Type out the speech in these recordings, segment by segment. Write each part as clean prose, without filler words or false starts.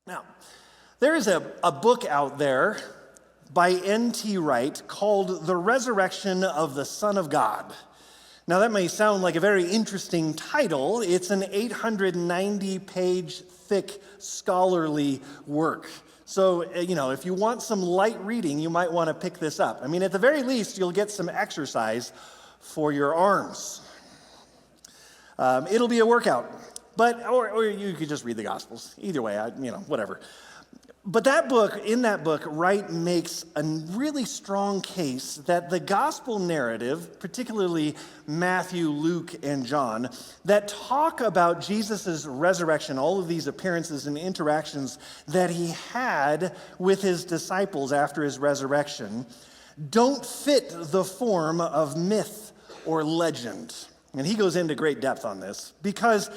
Now, there is a book out there by N.T. Wright called The Resurrection of the Son of God. Now, that may sound like a very interesting title. It's an 890-page thick scholarly work. So, if you want some light reading, you might want to pick this up. I mean, at the very least, you'll get some exercise for your arms. It'll be a workout. Or you could just read the Gospels. Either way, whatever. But in that book, Wright makes a really strong case that the gospel narrative, particularly Matthew, Luke, and John, that talk about Jesus' resurrection, all of these appearances and interactions that he had with his disciples after his resurrection, don't fit the form of myth or legend. And he goes into great depth on this because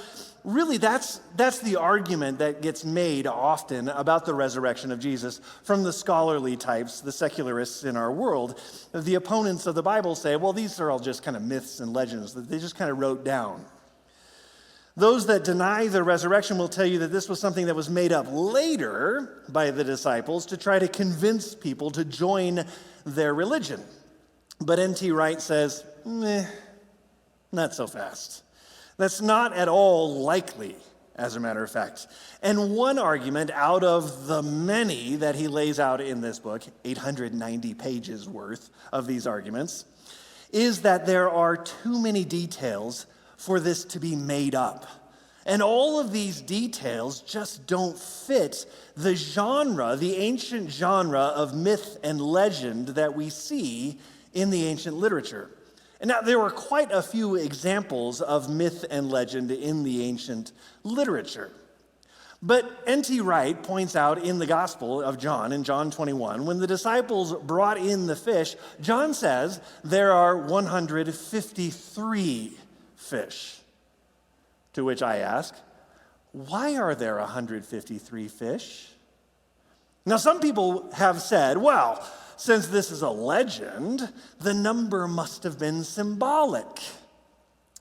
really that's the argument that gets made often about the resurrection of Jesus from the scholarly types, the secularists in our world. The opponents of the Bible say, well, these are all just kind of myths and legends that they just kind of wrote down. Those that deny the resurrection will tell you that this was something that was made up later by the disciples to try to convince people to join their religion. But N.T. Wright says, not so fast. That's not at all likely, as a matter of fact. And one argument out of the many that he lays out in this book, 890 pages worth of these arguments, is that there are too many details for this to be made up. And all of these details just don't fit the genre, the ancient genre of myth and legend that we see in the ancient literature. And now, there were quite a few examples of myth and legend in the ancient literature. But N.T. Wright points out in the Gospel of John, in John 21, when the disciples brought in the fish, John says there are 153 fish. To which I ask, why are there 153 fish? Now, some people have said, well, since this is a legend, the number must have been symbolic.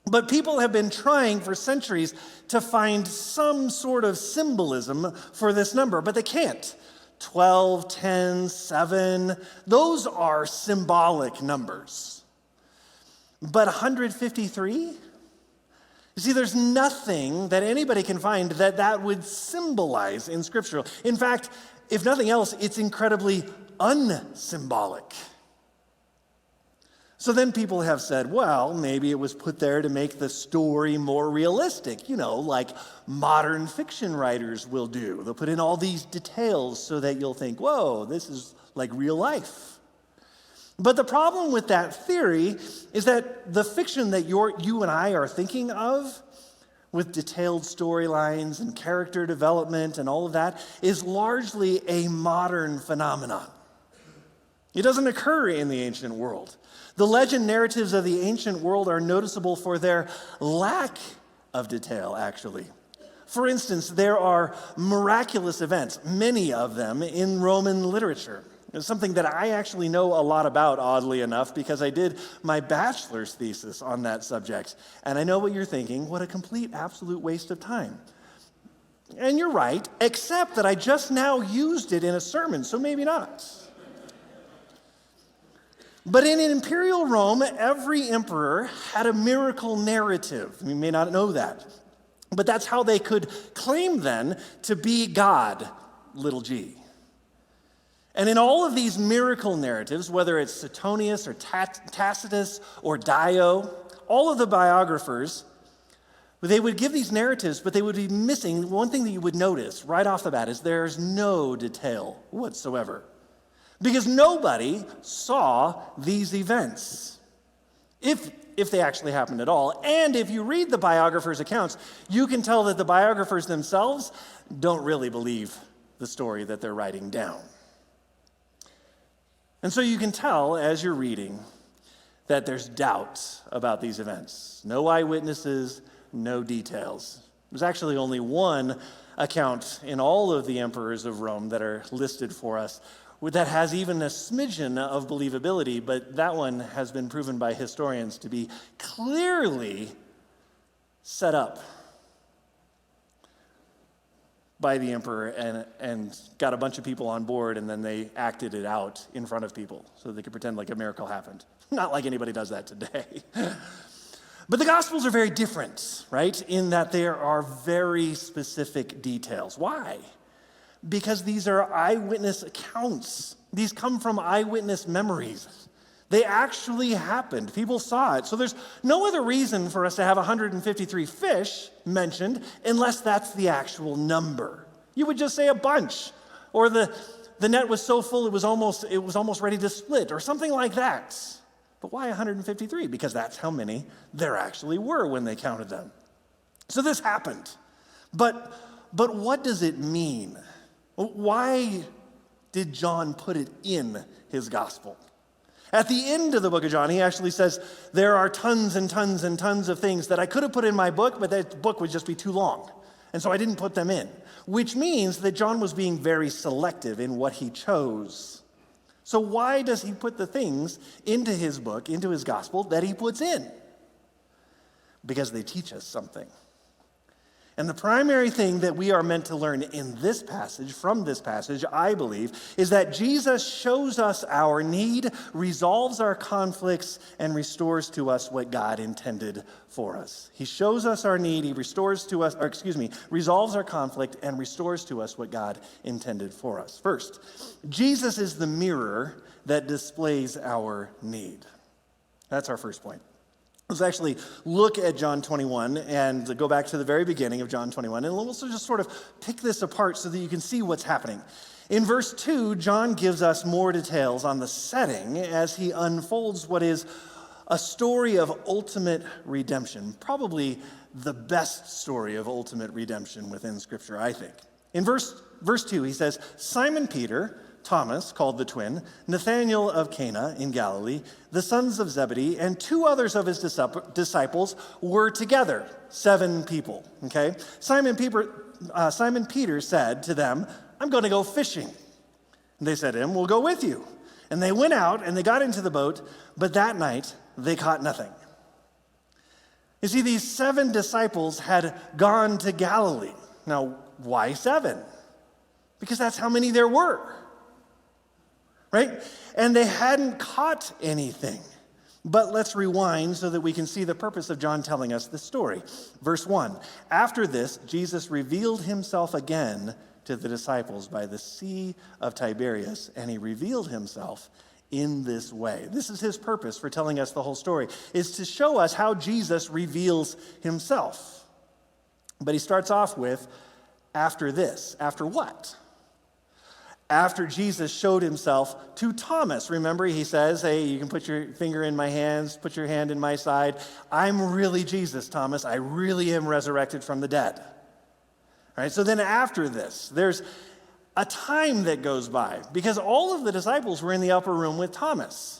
But people have been trying for centuries to find some sort of symbolism for this number, but they can't. 12, 10, 7, those are symbolic numbers. But 153? You see, there's nothing that anybody can find that would symbolize in Scripture. In fact, if nothing else, it's incredibly unsymbolic. So then people have said, well, maybe it was put there to make the story more realistic, like modern fiction writers will do. They'll put in all these details so that you'll think, whoa, this is like real life. But the problem with that theory is that the fiction that you and I are thinking of, with detailed storylines and character development and all of that, is largely a modern phenomenon. It doesn't occur in the ancient world. The legend narratives of the ancient world are noticeable for their lack of detail, actually. For instance, there are miraculous events, many of them in Roman literature. It's something that I actually know a lot about, oddly enough, because I did my bachelor's thesis on that subject. And I know what you're thinking, what a complete, absolute waste of time. And you're right, except that I just now used it in a sermon, so maybe not. But in imperial Rome, every emperor had a miracle narrative. You may not know that. But that's how they could claim then to be God, little g. And in all of these miracle narratives, whether it's Suetonius or Tacitus or Dio, all of the biographers, they would give these narratives, but they would be missing. One thing that you would notice right off the bat is there's no detail whatsoever. Because nobody saw these events, if they actually happened at all. And if you read the biographers' accounts, you can tell that the biographers themselves don't really believe the story that they're writing down. And so you can tell as you're reading that there's doubt about these events. No eyewitnesses, no details. There's actually only one account in all of the emperors of Rome that are listed for us that has even a smidgen of believability, but that one has been proven by historians to be clearly set up. by the emperor and got a bunch of people on board, and then they acted it out in front of people so they could pretend like a miracle happened. Not like anybody does that today. But the Gospels are very different, right? In that there are very specific details. Why? Because these are eyewitness accounts. These come from eyewitness memories. They actually happened. People saw it. So there's no other reason for us to have 153 fish mentioned unless that's the actual number. You would just say a bunch, or the net was so full it was almost ready to split, or something like that. But why 153? Because that's how many there actually were when they counted them. So this happened. But what does it mean? Why did John put it in his gospel? At the end of the book of John, he actually says, there are tons and tons and tons of things that I could have put in my book, but that book would just be too long. And so I didn't put them in, which means that John was being very selective in what he chose. So why does he put the things into his book, into his gospel, that he puts in? Because they teach us something. And the primary thing that we are meant to learn in this passage, from this passage, I believe, is that Jesus shows us our need, resolves our conflicts, and restores to us what God intended for us. He shows us our need, he resolves our conflict, and restores to us what God intended for us. First, Jesus is the mirror that displays our need. That's our first point. Let's actually look at John 21 and go back to the very beginning of John 21, and we'll also just sort of pick this apart so that you can see what's happening. In verse 2, John gives us more details on the setting as he unfolds what is a story of ultimate redemption, probably the best story of ultimate redemption within Scripture, I think. In verse 2, he says, Simon Peter, Thomas, called the twin, Nathanael of Cana in Galilee, the sons of Zebedee, and two others of his disciples were together, 7 people, okay? Simon Peter said to them, I'm going to go fishing. And they said to him, we'll go with you. And they went out and they got into the boat, but that night they caught nothing. You see, these 7 disciples had gone to Galilee. Now, why 7? Because that's how many there were. Right? And they hadn't caught anything. But let's rewind so that we can see the purpose of John telling us this story. Verse 1, after this, Jesus revealed himself again to the disciples by the Sea of Tiberias, and he revealed himself in this way. This is his purpose for telling us the whole story, is to show us how Jesus reveals himself. But he starts off with, after this. After what? After Jesus showed himself to Thomas. Remember, he says, hey, you can put your finger in my hands, put your hand in my side. I'm really Jesus, Thomas. I really am resurrected from the dead. All right, so then after this, there's a time that goes by because all of the disciples were in the upper room with Thomas.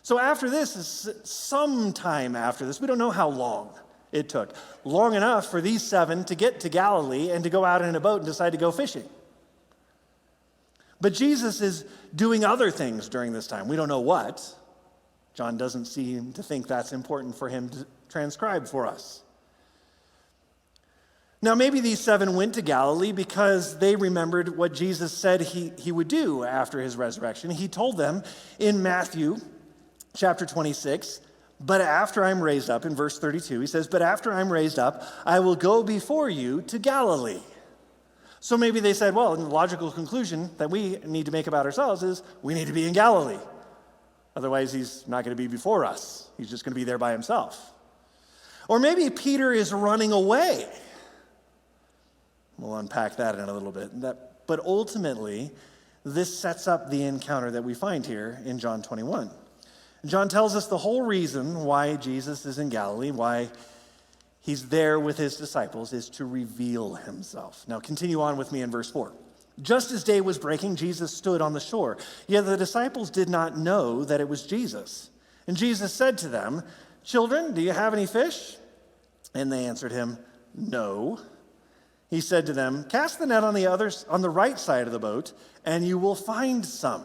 So after this is some time after this. We don't know how long it took. Long enough for these 7 to get to Galilee and to go out in a boat and decide to go fishing. But Jesus is doing other things during this time. We don't know what. John doesn't seem to think that's important for him to transcribe for us. Now, maybe these 7 went to Galilee because they remembered what Jesus said he would do after his resurrection. He told them in Matthew chapter 26, but after I'm raised up, in verse 32, he says, but after I'm raised up, I will go before you to Galilee. So maybe they said, well, the logical conclusion that we need to make about ourselves is we need to be in Galilee. Otherwise, he's not going to be before us. He's just going to be there by himself. Or maybe Peter is running away. We'll unpack that in a little bit. But ultimately, this sets up the encounter that we find here in John 21. John tells us the whole reason why Jesus is in Galilee, why he's there with his disciples, is to reveal himself. Now continue on with me in verse 4. Just as day was breaking, Jesus stood on the shore. Yet the disciples did not know that it was Jesus. And Jesus said to them, children, do you have any fish? And they answered him, no. He said to them, cast the net on the right side of the boat, and you will find some.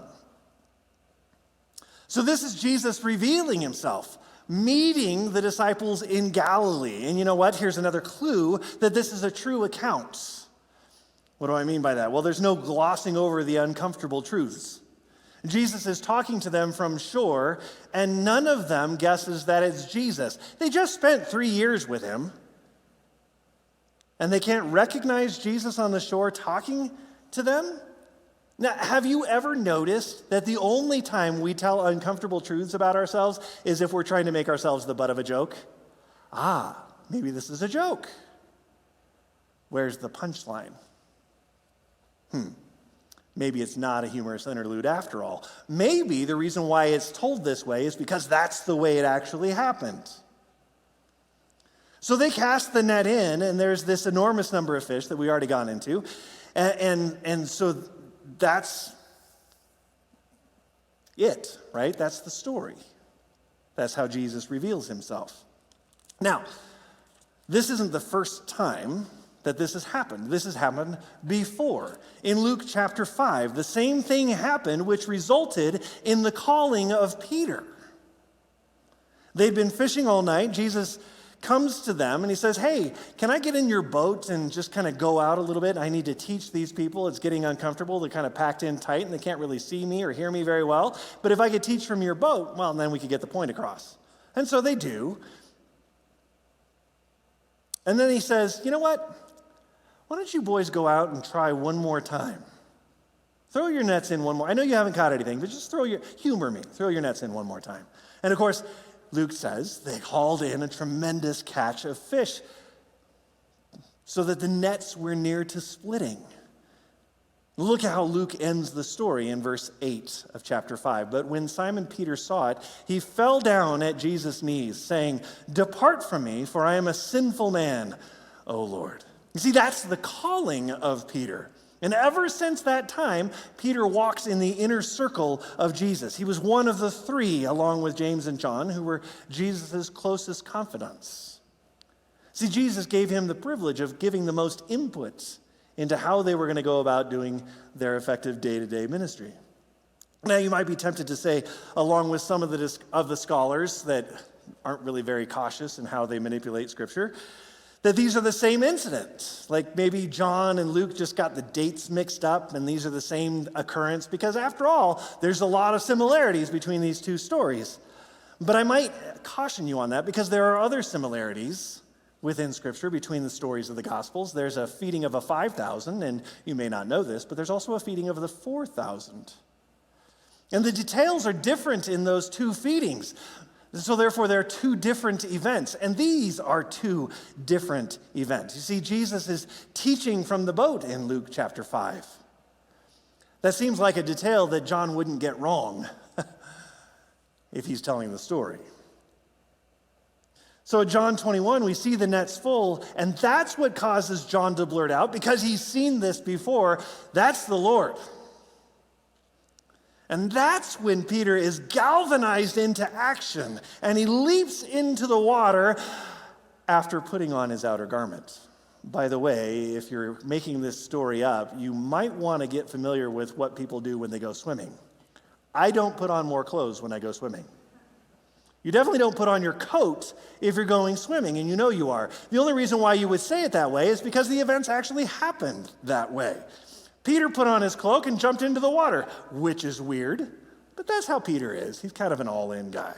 So this is Jesus revealing himself, meeting the disciples in Galilee. And you know what? Here's another clue that this is a true account. What do I mean by that? Well, there's no glossing over the uncomfortable truths. Jesus is talking to them from shore, and none of them guesses that it's Jesus. They just spent 3 years with him, and they can't recognize Jesus on the shore talking to them? Now, have you ever noticed that the only time we tell uncomfortable truths about ourselves is if we're trying to make ourselves the butt of a joke? Maybe this is a joke. Where's the punchline? Maybe it's not a humorous interlude after all. Maybe the reason why it's told this way is because that's the way it actually happened. So they cast the net in, and there's this enormous number of fish that we already gone into. And so that's it, right? That's the story. That's how Jesus reveals himself. Now, this isn't the first time that this has happened. This has happened before. In Luke chapter 5, the same thing happened, which resulted in the calling of Peter. They'd been fishing all night. Jesus comes to them and he says, hey, can I get in your boat and just kind of go out a little bit? I need to teach these people. It's getting uncomfortable. They're kind of packed in tight and they can't really see me or hear me very well. But if I could teach from your boat, well, then we could get the point across. And so they do. And then he says, you know what? Why don't you boys go out and try one more time? Throw your nets in one more. I know you haven't caught anything, but just humor me. Throw your nets in one more time. And of course, Luke says they hauled in a tremendous catch of fish so that the nets were near to splitting. Look at how Luke ends the story in verse 8 of chapter 5. But when Simon Peter saw it, he fell down at Jesus' knees, saying, depart from me, for I am a sinful man, O Lord. You see, that's the calling of Peter. And ever since that time, Peter walks in the inner circle of Jesus. He was one of the three, along with James and John, who were Jesus' closest confidants. See, Jesus gave him the privilege of giving the most input into how they were going to go about doing their effective day-to-day ministry. Now, you might be tempted to say, along with some of the scholars that aren't really very cautious in how they manipulate Scripture, that these are the same incident. Like maybe John and Luke just got the dates mixed up and these are the same occurrence because after all, there's a lot of similarities between these two stories. But I might caution you on that because there are other similarities within Scripture between the stories of the Gospels. There's a feeding of a 5,000, and you may not know this, but there's also a feeding of the 4,000. And the details are different in those two feedings. So therefore, there are two different events, and these are two different events. You see, Jesus is teaching from the boat in Luke chapter 5. That seems like a detail that John wouldn't get wrong if he's telling the story. So at John 21, we see the nets full, and that's what causes John to blurt out, because he's seen this before, that's the Lord. And that's when Peter is galvanized into action, and he leaps into the water after putting on his outer garment. By the way, if you're making this story up, you might want to get familiar with what people do when they go swimming. I don't put on more clothes when I go swimming. You definitely don't put on your coat if you're going swimming, and you know you are. The only reason why you would say it that way is because the events actually happened that way. Peter put on his cloak and jumped into the water, which is weird, but that's how Peter is. He's kind of an all-in guy.